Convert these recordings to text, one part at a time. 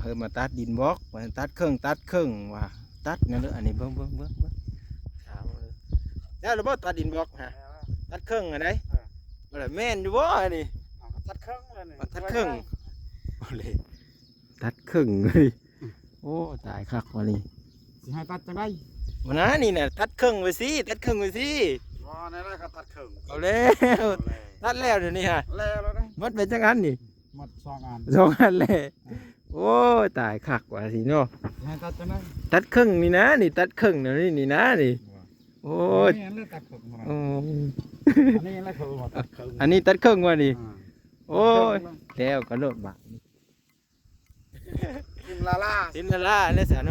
เฮ้ยมาตัดดินบล็อกมาตัดเครื่องว่ะตัดนั่นเลยอันนี้เบิ้งถามเลยแล้วเราบ่ตัดดินบล็อกฮะตัดเครื่องอะไรอะไรแม่นอยู่บ่อันนี้ตัดเครื่องเลยนี่ตัดเครื่องโอ้เลยตัดเครื่องเลยโอ้ตายคักวันนี้สิให้ตัดจังได๋วันนั้นนี่น่ะตัดเครื่องไว้สิตัดเครื่องไว้สิบ่ในนั้นก็ตัดเครื่องเอาแล้วตัดแล้วเดี๋ยวนี้ฮะแล้วนะมันเป็นจังนั้นนี่หมด2อันเลยโอ้ตายคักว่าสิเนาะให้ตัดจังได๋ตัดเครื่องนี่นะนี่ตัดเครื่องนี่นะนี่โอ้ยอันนี้ตัดเครื่องโอ้อันนี้อะไรคือตัดเครื่องอันนี้ตัดเครื่องว่ะนี่โอ้ยแล้วก็โลดบาทิมลาเนี่ยสาโน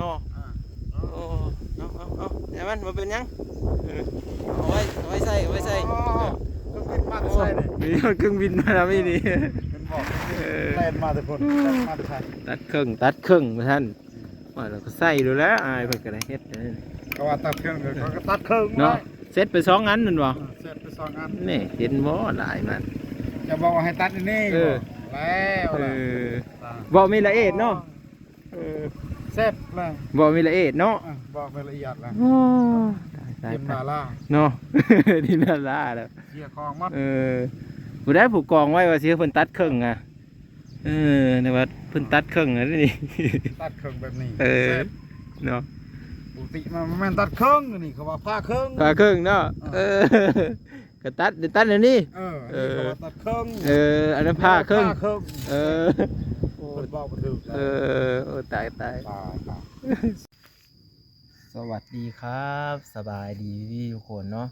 โอ้เอาแต่มันมาเป็นยังเอาไว้ใส่เครื่องบินมาใส่นี่มีเครื่องบินมาแล้วไม่นี่เป็นบอกแล่นมาแต่คนมาแต่ใส่ตัดเครื่องมาท่านว่าเราก็ใส่ดูแล้วอายเพิ่นก็ได้เฮ็ดก็ว่าตัดเครื่องเขาก็ตัดเครื่องเนาะเสร็จไป2อันนั่นบ่เสร็จไป2อันนี่เห็นบ่หลายมันจะบอกว่าให้ตัดนี่แล้วบอกมีละเอียดเนาะเสร็จแล้วบอกมีละเอียดเนาะบอกละเอียดแล้วทีมดาราเนาะทีมดาราแล้วเสียคองมัดผู้ได้ผูกกองไว้ว่าสิเพิ่นตัดเครื่องอ่ะในว่าเพิ่นตัดเครื่องอันนี้ตัดเครื่องแบบนี้เนาะปกติมันตัดเครื่องนี่เขาว่าผ้าเครื่องเนาะก็ตัดอันนี้ตัดเครื่องอันนั้นผ้าเครื่องโอ้บอกมาถึงตายสวัสดีครับสบายดีพี่ทุกคนเนาะ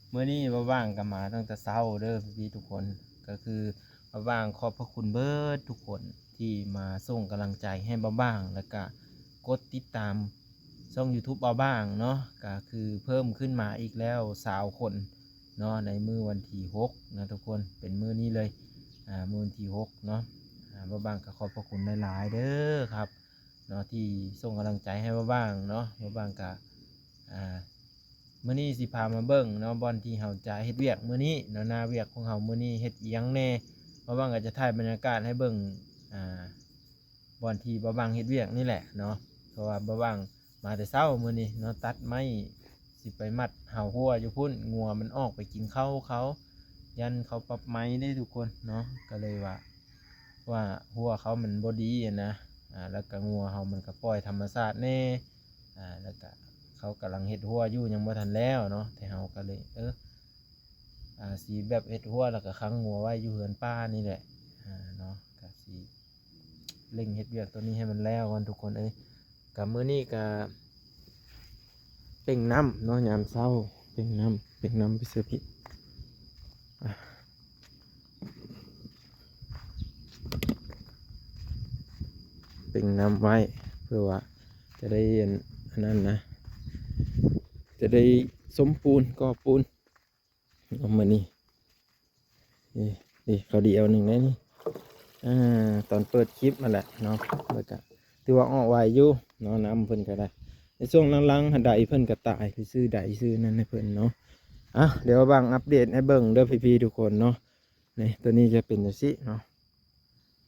เมื่อนี้ว่างกันมาตั้งแต่เช้าเด้อพี่ทุกคนก็คือว่างขอบพระคุณเบิร์ดทุกคนที่มาส่งกำลังใจให้บ้างแล้วก็กดติดตามช่อง YouTube บ้างเนาะก็คือเพิ่มขึ้นมาอีกแล้ว20 คนเนาะในมื้อวันที่6นะทุกคนเป็นมื้อนี้เลยมื้อวันที่6เนาะบ้างก็ขอบพระคุณหลายๆเด้อครับเนาะที่ส่งกำลังใจให้บ้างเนาะบ้างก็มื้อนี้สิพามาเบิ่งเนาะบอนที่เฮาจะเฮ็ดเวียกมื้อนี้เนาะหน้าเวียกของเฮามื้อนี้เฮ็ดอีหยังแน่บ้างก็จะถ่ายบรรยากาศให้เบิ่งบอนที่บ้างเฮ็ดเวียกนี่แหละเนาะเพราะว่าบ้างมาแต่เช้ามื้อนี้เนาะตัดไม้สิไปมัดเห่าหัวอยู่พุ่นงัวมันออกไปกินข้าวเขายันเขาปรับไม้ได้ทุกคนเนาะก็เลยว่าหัวเขามันบอดี้นะแล้วก็งัวเขามันก็ปล่อยธรรมชาติแน่แล้วก็เขากำลังเห็ดหัวอยู่ยังบ่ทันแล้วเนาะแต่เขาก็เลยสีแบบเห็ดหัวแล้วก็ค้างงัวไว้อยู่เฮือนป้านี่แหละเนาะก็สีเล่งเห็ดเวียกตัวนี้ให้มันแล้วกันทุกคนกับมื้อนี้ก็เป่งน้ำเนาะยามเช้าเป่งน้ำไปเสือพิเป็นน้ำไว้เพื่อว่าจะได้อันนั้นนะจะได้สมปูนก่อปูนเอามานี่เขาเดียวหนึ่งนะนี่ตอนเปิดคลิปมาแหละเนาะแล้วก็ถือว่าออกไวอยู่เนาะน้ำเพิ่นก็ได้ในช่วงหลังๆใดเพิ่นก็ตายไปซื้อใดซื้อนั่นให้เพิ่นเนาะเดี๋ยวบางอัปเดตให้เบิ่งเด้อพี่ๆทุกคนเนาะนี่ตัวนี้จะเป็นอย่างนี้เนาะ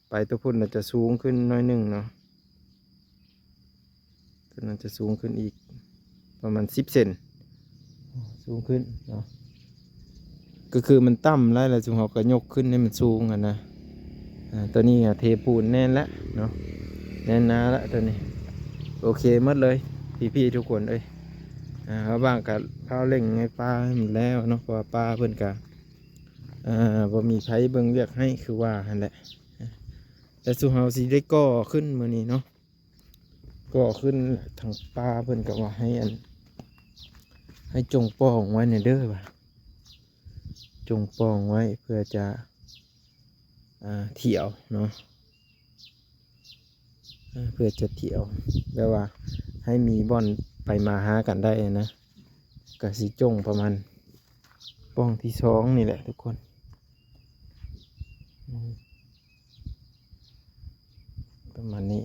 ไปตัวพุ่นจะสูงขึ้นน้อยหนึ่งเนาะตัวนั้นจะสูงขึ้นอีกประมาณ10 เซนสูงขึ้นเนาะก็คือมันต่ำแล้วจุงเขาก็ยกขึ้นให้มันสูงนะตัวนี้เทปูนแน่นแล้วเนาะแน่นหนาแล้วตัวนี้โอเคหมดเลยพี่ๆทุกคนเขาบ้างกับข้าวเล่งให้ปลาหมดแล้วเนาะเพราะปลาเพิ่นกับพอมีใช้เบิ่งเรียกให้คือว่านั่นแหละแต่สุเฮาสิได้ก่อขึ้นมื้อนี้เนาะก่อขึ้นทางปลาเพิ่นก็ว่าให้จงป้องไว้ในเด้อว่ะจงป้องไว้เพื่อจะเที่ยวเนาะเพื่อจะเที่ยวแปลว่าให้มีบ่อนไปมาหากันได้นะก็สิจงประมาณป้องที่2นี่แหละทุกคนประมาณนี้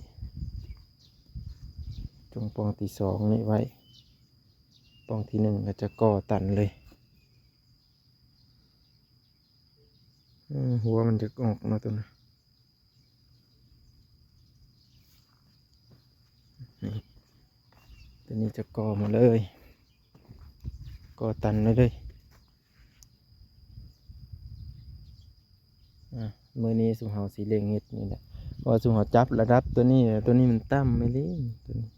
จงปองที่2นี่ไว้ปองที่1ก็จะก่อตันเลยหัวมันจะออกมาตัวนะ ตัวนี้จะก่อมาเลยก่อตันเลยมือนี้สุเหาสีเหลงเห็ดนี่แหละพอสุเหาจับระดับตัวนี้มันต่ำไม่เลยตัวนี้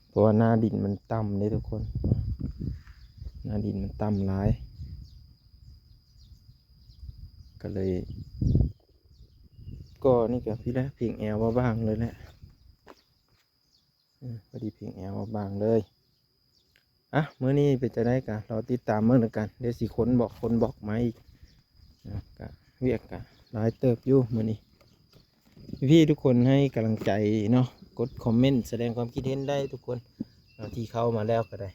เพราะว่าหน้าดินมันต่ำเลยทุกคนหน้าดินมันต่ำหลายก็เลยก็นี่กับพี่แล้วเพียงแอลว่าบ้างเลยแหละพอดีเพียงแอลว่าบ้างเลยมื้อนี้เป็นจะได้กันเราติดตามเมื่อหนึ่งกันเดี๋ยวสิคนบอกมาอีกกะเวียกกะหลายเติบอยู่มื้อนี้พี่ทุกคนให้กำลังใจเนาะกดคอมเมนต์แสดงความคิดเห็นได้ทุกคนที่เข้ามาแล้วก็ได้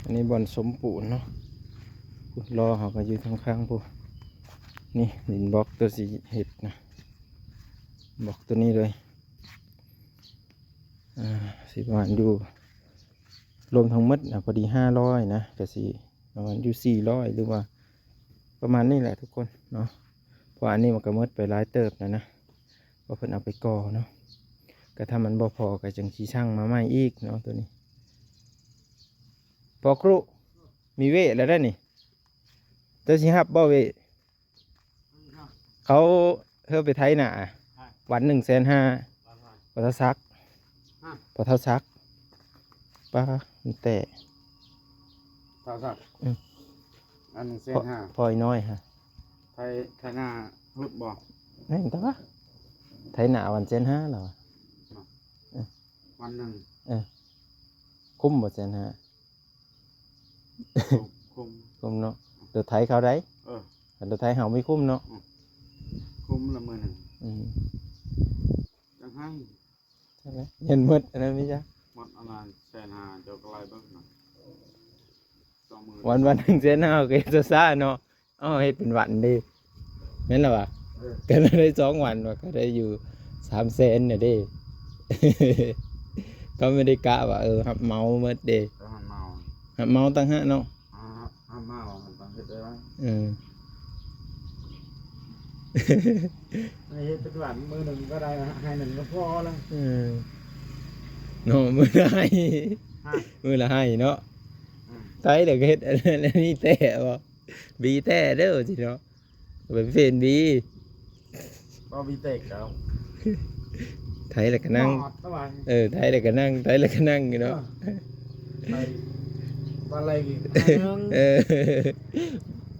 อันนี้บอนสมปูนเนาะรอเขาก็อยู่ข้างๆพวกนี่ดินบล็อกตัวสีเห็ดนะบล็อกตัวนี้เลยสิบวันอยู่รวมทั้งหมดพอดี500นะก็สิประมาณอยู่400หรือว่าประมาณนี้แหละทุกคนเนาะเพราะอันนี้มันก็หมดไปหลายเติบนะเพราะเพิ่นเอาไปก่อเนาะก็ถ้ามันบ่พอก็จังสีช่างมาใหม่อีกเนาะตัวนี้พอครูมีเวทแล้วได้นี่เจ้าสิฮับบ่เวทเขาไปไทยหน่ะวัน150,000พอเท่าซักป้ามันแต่ เท่าสักอัน1,500,000 พอยน้อยฮะ ไทยหน้ารุดบ่ นี่ตาไทยหน่ะวัน150,000เหรอ วันหนึ่ง คุ้มบ่150,000คุม คุ้มเนาะเดี๋ยวไทยเขาได้แต่เดี๋ยวไทยเขาไม่คุ้มเนาะ คุมละมื้อหนึ่ง จังให้ ใช่ไหมเห็นหมดอันนั้นไม่ใช่ หมดอันนั้น1,500,000เจ้าก็ไล่เบิ่งหน่อย20,000 วัน150,000ก็จะซ่าเนาะเฮ็ดเป็นวันดิแม่นล่ะวะก็ได้2 วันว่าก็ได้อยู่300,000เนี่ยเด้ ก็ไม่ได้กะว่าหับเมาหมดเด้ ก็หันเมา หับเมาตั้งหะเนาะ หันเมามันต้องเฮ็ดได้ไว้ ให้เฮ็ดเป็นวันมื้อหนึ่งก็ได้ให้หนึ่งก็พอแล้ว เนาะมื้อละให้มื้อละให้เนาะไทยเดี๋ยวก็เฮ็ดอันนี้แต่บ่บีแต่เด้อสิเนาะเป็นเฟนบี บ่มีเตกแล้ว ไทยแล้วก็นั่ง หอดตะวัน ไทยแล้วก็นั่งไทยแล้วก็นั่งอยู่เนาะ ไปปลาไหลอีกนึง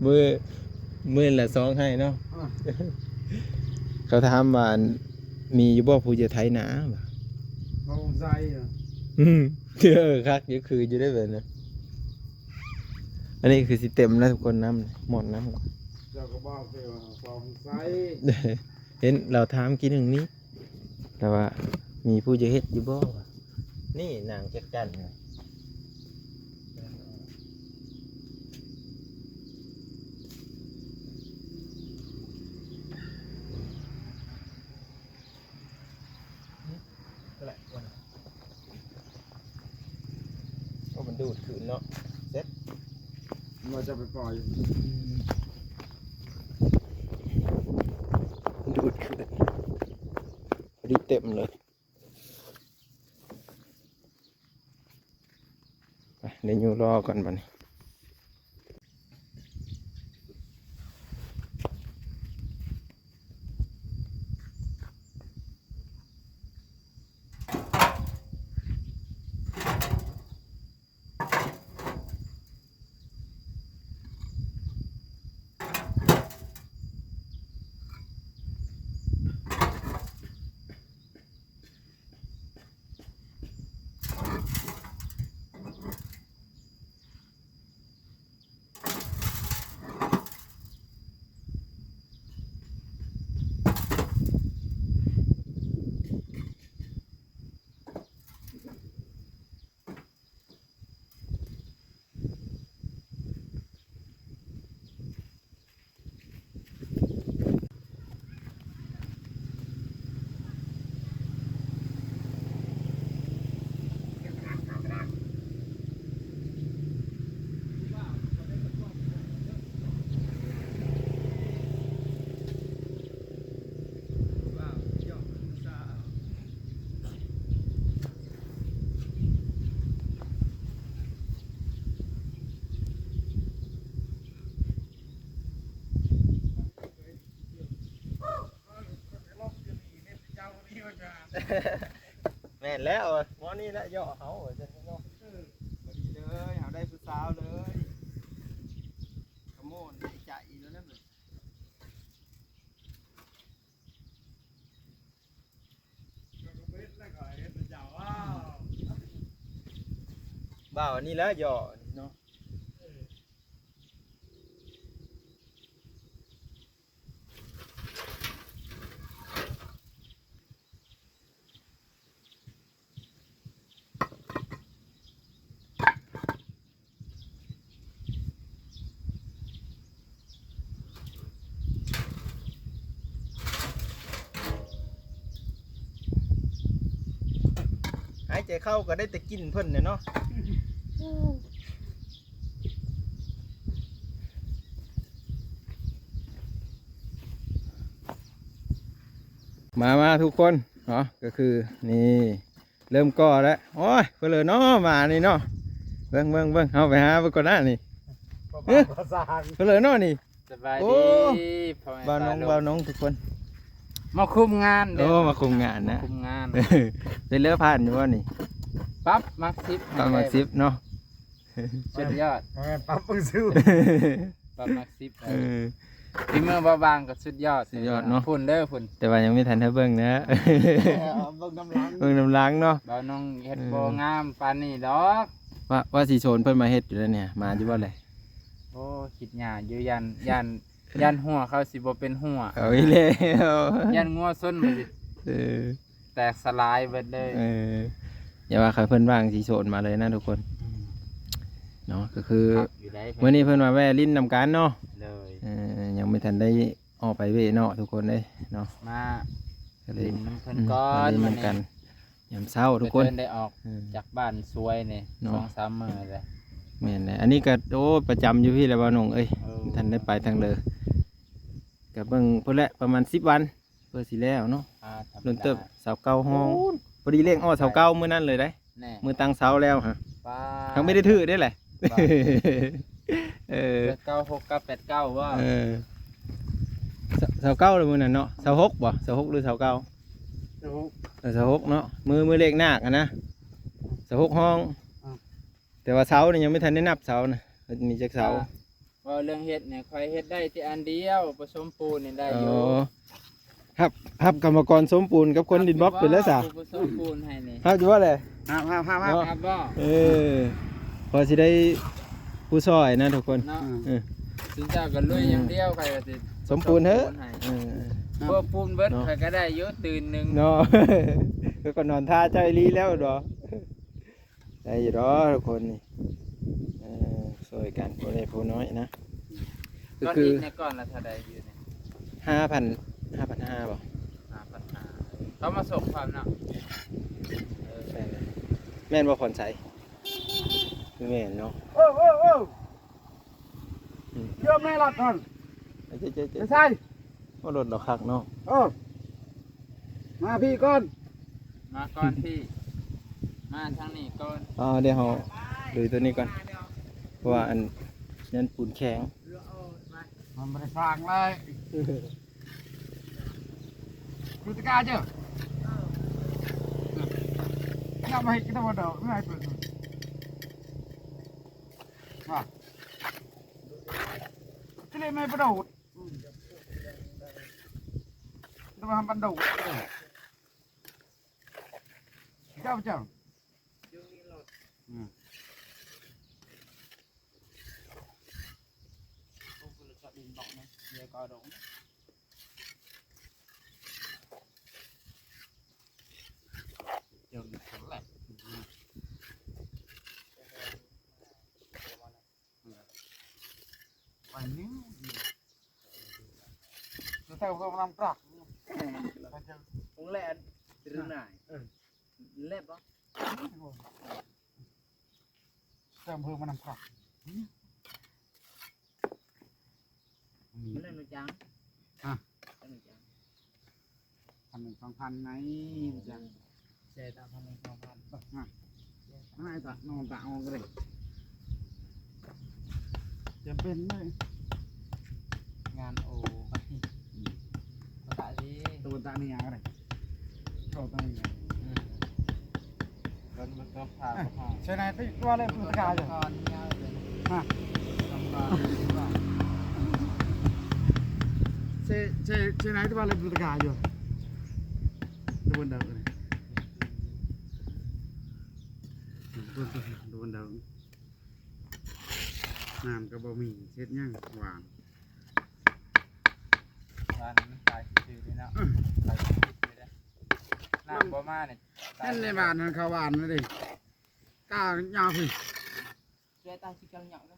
มื้อละ2ให้เนาะเขาถามว่ามีอยู่บ่ผู้จะไทยหนาบ่ เขาใส่อ่ะ คักอยู่คืออยู่ได้แบบนั้นอันนี้คือสิเต็มแล้วทุกคนน้ำหมดน้ำ เจ้าก็บอกเลยว่าของใส่ เห็นเราถามกินหนึ่งนี้แต่ว่ามีผู้จะเฮ็ดอยู่บ่วะนี่นางจักจันน่ะก็มันดูดขืนเนาะเซ็ต เราจะไปปล่อย ดูดขืนพอดีเต็มเลยไปเดี๋ยวอยู่รอก่อนบัดนี้ แม่นแล้วหมอนี่แหละย่อเขาจะเนาะพอดีเลยเอาได้ผู้สาวเลยขโมยใจแล้วนะมึงบ่าวอันนี้แล้วย่อเนาะหายใจเข้าก็ได้แต่กินเพิ่นเนี่ยเนาะมาทุกคนเนาะก็คือนี่เริ่มก่อแล้วโอ้ยเพื่อเลยเนาะมานี่เนาะเบิ่งเอาไปหาไปก่อนหน้านี่เพื่อเลยเนาะนี่ สบาย โอ้ ดีพ่อแม่ บ่าวน้องทุกคน มาคุมงานเด้ โอ้มาคุมงานนะ คุมงาน เป็นเลือผ่านอยู่ว่านี่ ปั๊บมักซิป ประมาณ10เนาะ สุดยอด ปั๊บมึงซื้อ ปั๊บมักซิป เออ ฝีมือบาบางก็สุดยอด สุดยอดเนาะ พุ่นเด้อพุ่น แต่ว่ายังไม่ทันให้เบิ่งนะ เบิ่งน้ำลัง เบิ่งน้ำล้างเนาะ บ่าวน้องเฮ็ดบ่งามปานนี้ดอก ว่าสีโซนเพิ่นมาเฮ็ดอยู่แล้วเนี่ยมาอยู่บ่เลย โอ้คิดหยาอยู่ยันหัวเขาสิบ่เป็นหัว เอาอีแล้ว ยันงัวส้นมันสิ เออ แตกสลายเบิดเลย เอออย่าว่าใครเพิ่นว่างสีโซนมาเลยนะทุกคนเนาะก็คือ อยู่ได้ มื้อนี้เพิ่นมาแวะลิ้นนำกันเนาะ เลย ยังไม่ทันได้ออกไปเวเนาะทุกคนเด้เนาะ มา ก็เลย เล่นน้ำเพิ่นก่อ มาน เล่น มื้อ นำกันยามเช้าทุกคน เพิ่ได้ออก เออ จากบ้านสวยนี่ เนาะ 2-3มื้อเลย แม่นเลยอันนี้ก็โอ้ประจำอยู่พี่แหล้วบ่าวหนงเอ้ย เออ ท่านได้ไปทางเลยกับเบิ่งเพิ่นแหละประมาณ10 วันเพื่อสิแล้วเนาะ ธรรมดา รุ่นเติบเสาเก่าห้องพอดีเลขอ้อเสาเก่ามื้อนั้นเลยได้ แน่ มื้อตั้งเสาแล้วฮะ ป้า ทั้งไม่ได้ถือได้แหละ ป้า เออ 96 ว่า เออเสาเก่าเลยมื้อนั้นเนาะเสาหกบ่เสาหกหรือเสาเก่าเสาหกเนาะมือเลขนาคอะนะเสาหกห้องแต่ว่าเสาเนี่ยยังไม่ทันได้นับเสานะมันมีจักเสา ว่าเรื่องเฮ็ดเนี่ยค่อยเฮ็ดได้ที่อันเดียวผสมปูนนี่ได้อยู่ ฮับกรรมกรสมปูนกับคนดินบล็อกเป็นแล้วซะ ผสมปูนให้นี่ ฮับอยู่ว่าแหละ ห้าม เนาะ ครับบ่ เออพอสิได้ผู้ซอยนะทุกคน เนาะ เออ สิเจ้าก็ลุยอย่างเดียวใครก็สิ สมปูนเถอะ ให้ เออ พวกปูนเบิด เนาะ ใครก็ได้อยู่ตื่นหนึง เนาะ ก็นอนท่าใจรีแล้วดอกได้อยู่ดอกทุกคนนี่ช่วยกันผู้เล็กผู้น้อยนะก็ ก้อน คือ อิฐเนี่ยก้อนละเท่าใดอยู่เนี่ย 5,500บ่ 5,500เขามาส่งความเนาะเออ แม่นบ่ผ่อนใสคือแม่นเนาะ โอ้เยี่ยมแน่ลัดก่อน เจ๊ ไม่ใช่ ว่ารถดอกคักเนาะ มาพี่ก่อน มาก่อนพี่มาทางนี้ก่อน เดี๋ยวเฮาดูตัวนี้ก่อนเพราะว่าอันนั้นปูนแข็ง มันไม่ได้ฟังเลยดูตะกาเจ้าอย่ามาให้กินตัวเดียวไม่ให้เปิดว่าที่เลยไม่ประโดดจะมาทำประโดดเจ้าไปนิ้วจะแต่งตัวมันปรับ ผมแลนหรือไหนเล็บบ่ แต่งเพิ่มมันปรับ มันเล่นลูกจังเล่นลูกจัง 1,000-2,000ไหนจัง เสียตาม1,000 ไม่ตะนอนตะออกเลยจะเป็นไหม งานโอไปภาษาดี ตัวตะนี่ยังไง เข้าตั้งไง รถมันก็พาพา ใช่ไหมที่ว่าเล่นพุทธกาอยู่ ก่อนยาวเลย ฮะ ลำบากว่า ใช่ไหมที่ว่าเล่นพุทธกาอยู่ดูบนดาวเลยดูบนดาวน้ำกับบะหมี่เช็ดย่างหวาน บ้านมันตายชื่อเลยเนาะตายชื่อเลยน้ำบ่มาเนี่ย นั่นในบ้านนั่นเขาบ้านนั่นดิก้าวยาวขึ้น เจ้าตายชิกังเหยาะก็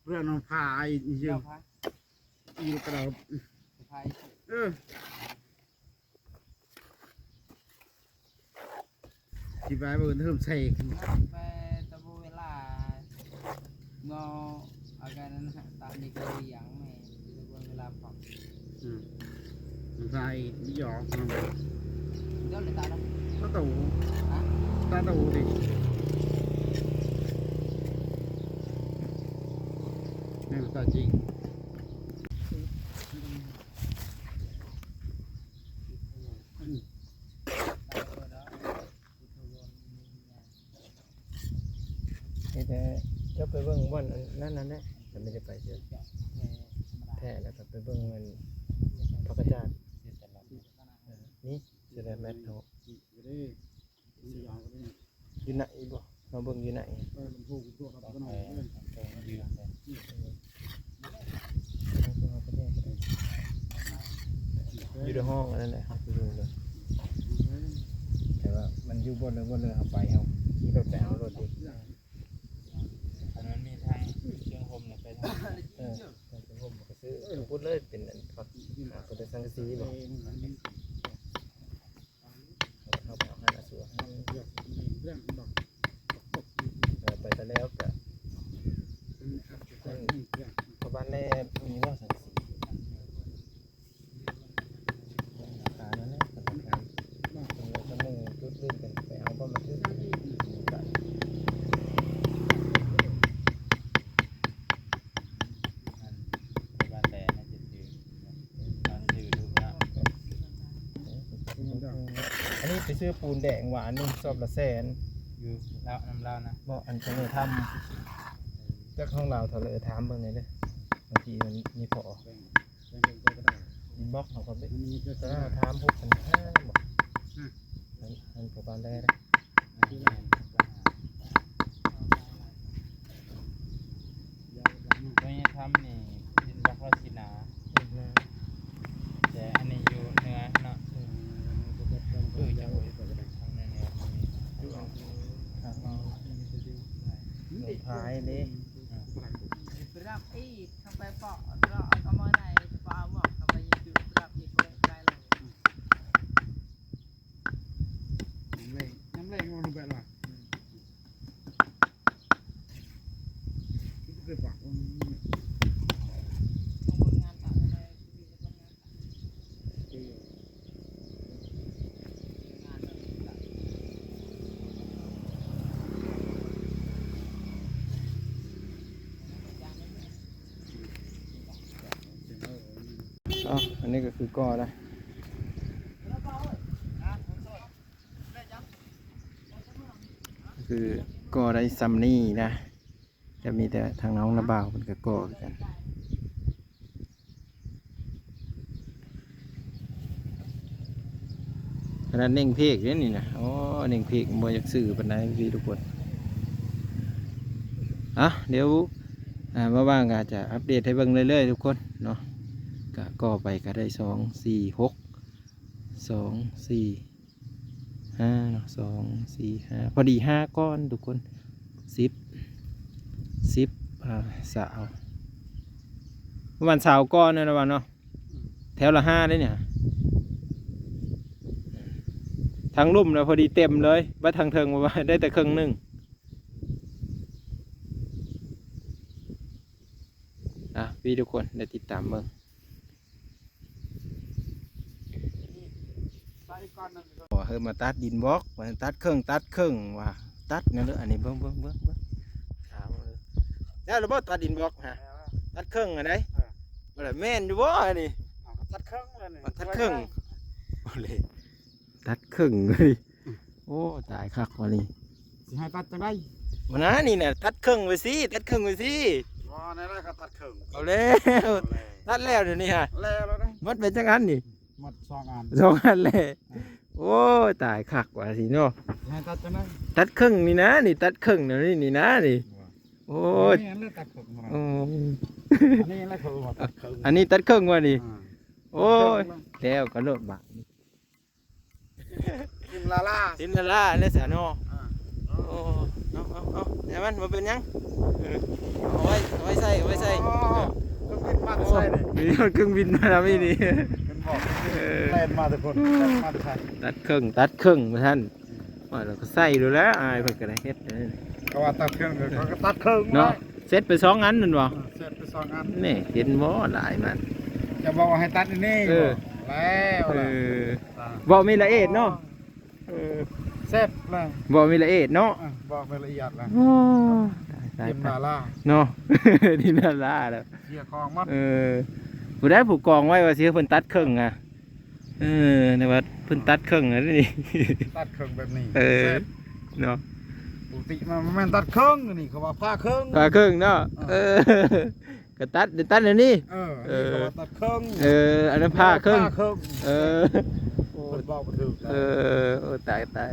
เรื่องน้องพายอีกเย เจ้า อะ พาย อีกกระดาษ พาย ที่ไปเบิ่งเทิมใส่ ไปตะบูเวลางออาการนั้นตามดีกระดิ่งไม่ตะบูเวลาฝัก น้องพายหยอกน้อง เจ้าเลยตาด ตาตู่ ำฮะ ตาตู่ดินี่ตาจริง แต่จะไปเบิ่งบ่อนนั่นแหละแต่ไม่ได้ไปเยอะแท้แล้วก็ไปเบิ่งมันพระกระจาดนี่จะได้แมทเขา ก็ได้ยาวก็ได้ อยู่ไหนบ่เราเบิ่งอยู่ไหน ก็ลำพูกูตัวเราก็นอนเลย อยู่ในห้องอันนั้นแหละอยู่เลยแต่ว่ามันอยู่บนเลยเอาไปเอาที่รถไปเอารถดิ อันนั้นมีทางเชียงคมเนี่ยไปทาง แต่ผมก็ซื้อพูดเลยเป็นอันผักก็ได้สังกะสีบ่เอาไปเอาให้อาสัวไปแต่แล้วก็พอบ้านแรกมีว่าสังกะสีขานั่นแหละตอนนึงจุดลื่นกันไปเอาบ้านมาซื้อ บ้านแต่น่าจะถือตอนถือดูนะ อันนี้ไปซื้อปูนแดงหวานนี่ชอบละแสน อยู่แล้วน้ำเล่านะ บ่อันจะเลยทำจากห้องเราเถอะเลยถามเบิ่งหน่อยเด้อบางทีมันมีพออินบ็อกเขาก็ไปจะถามพวกปัญหาบ่อันพอบ้านได้นะ ไม่ทำนี่ดินบักราชินาแต่อันนี้อยู่เหนือเนาะจังหวัดทางเหนือมี ทางเราลงท้ายเด้ ไปรับอีกทำไปเปาะก็เอามาไหนเปาหมอกทำไปยืดรับอีกไปเลย น้ำแรงมันแบบว่าเกิดปาก คนงานต่างอะไรชีวิตคนงานอันนี้ก็คือก่อนะคือก่อได้ซัมนี่นะจะมีแต่ทางน้องระบ่าวมันก็ก่อกันขนาดเน่งเพกเนี่ยนี่นะอ๋อเน่งเพกบ่อยากซื้อปานใดพี่ทุกคนเดี๋ยวมาว่างก็จะอัปเดตให้เบิ่งเรื่อยๆทุกคนเนาะก็ก่อไปก็ได้2 4 6 2 4 5เนาะ2 4 5พอดี5ก้อนทุกคน10สาวประมาณ20ก้อนนะวันเนาะแถวละ5ได้เนี่ยทางลุ่มแล้วพอดีเต็มเลยว่าทางเทิงมาได้แต่ครึ่งหนึงพี่ทุกคนได้ติดตามเบิ่งเฮ้ยมาตัดดินบล็อกมาตัดเครื่องว่าตัดนั่นเลยอันนี้เบิ่งถามเลยแล้วเราบ่ตัดดินบล็อกฮะตัดเครื่องอะไรบ่ได้แม่นอยู่บ่อันนี้ ตัดเครื่องเลย ตัดเครื่องบ่เลย ตัดครึ่งเลยโอ้ตายคักวันนี้ สิให้ตัดจังได๋ วันนั้นนี่เนี่ยตัดครึ่งไปสิตัดครึ่งไปสิ ว่าในไรก็ตัดครึ่ง เอาแล้วตัดแล้วเดี๋ยวนี้ฮะ แล้วได้ มัดไปจังอันนี่ หมด2อัน สองอันเลยโอ้ยตายคักว่าสิเนาะ สิให้ตัดจังได๋ ตัดครึ่งนี่นะนี่ตัดครึ่งเดี๋ยวนี้นี่นะนี่โอ้ย นี่อันนี้ตัดครึ่ง โอ้ อันนี้อันนี้คือตัดครึ่ง อันนี้ตัดครึ่งวะนี่โอ้ยแล้วก็โลดบะ กินลาล่า สินละล่าเนี่ยสาเนาะโอ้เอาแต่มันมาเป็นหยังเอาไว้ใส่เอาไว้ใส่ เครื่องบินมาใส่นี่ มีเครื่องบินมาแล้วไม่ดี เป็นบอกแล่นมาทุกคนแล่นมาใส่ ตัดครึ่งมาท่านว่าเราก็ใส่ดูแล้วอายเพิ่นก็ได้เฮ็ดเด้อ ก็ว่าตัดเครื่องเขาก็ตัดเครื่อง เนาะเสร็จไปสองอันนั่นบ่ เสร็จไป2อัน นี่เห็นบ่หลายมัน จะบอกว่าให้ตัดนี่ เออ แล้ว เอ ล่ะ อบ่มีละเอียดเนาะเออ เสร็จแล้ว บ่มีละเอียดเนาะ บอกละเอียดแล้ว โอ้ตาย กิน ตา ลาย ล่า เนาะ นี่น่าล่าแล้ว เสียของมัด เออผู้ได้ผูกกองไว้ว่าสิเพิ่นตัดครึ่งอ่ะเออในว่าเพิ่นตัดครึ่งอ่ะนี่ ตัดเครื่องแบบนี้ เออ เสร็จ เนาะ ปกติมันแม่นตัดเครื่องนี่เขาว่าผ้าเครื่อง ตัดครึ่งเนาะเออก็ตัดเดี๋ยวตัดอันนี้ เออนี่เขาว่าตัดเครื่อง เอออันนั้นผ้าครึ่ง ผ้าเครื่อง เออ โอ้ยบอกบ่ถูก เออโอ้ตาย ตาย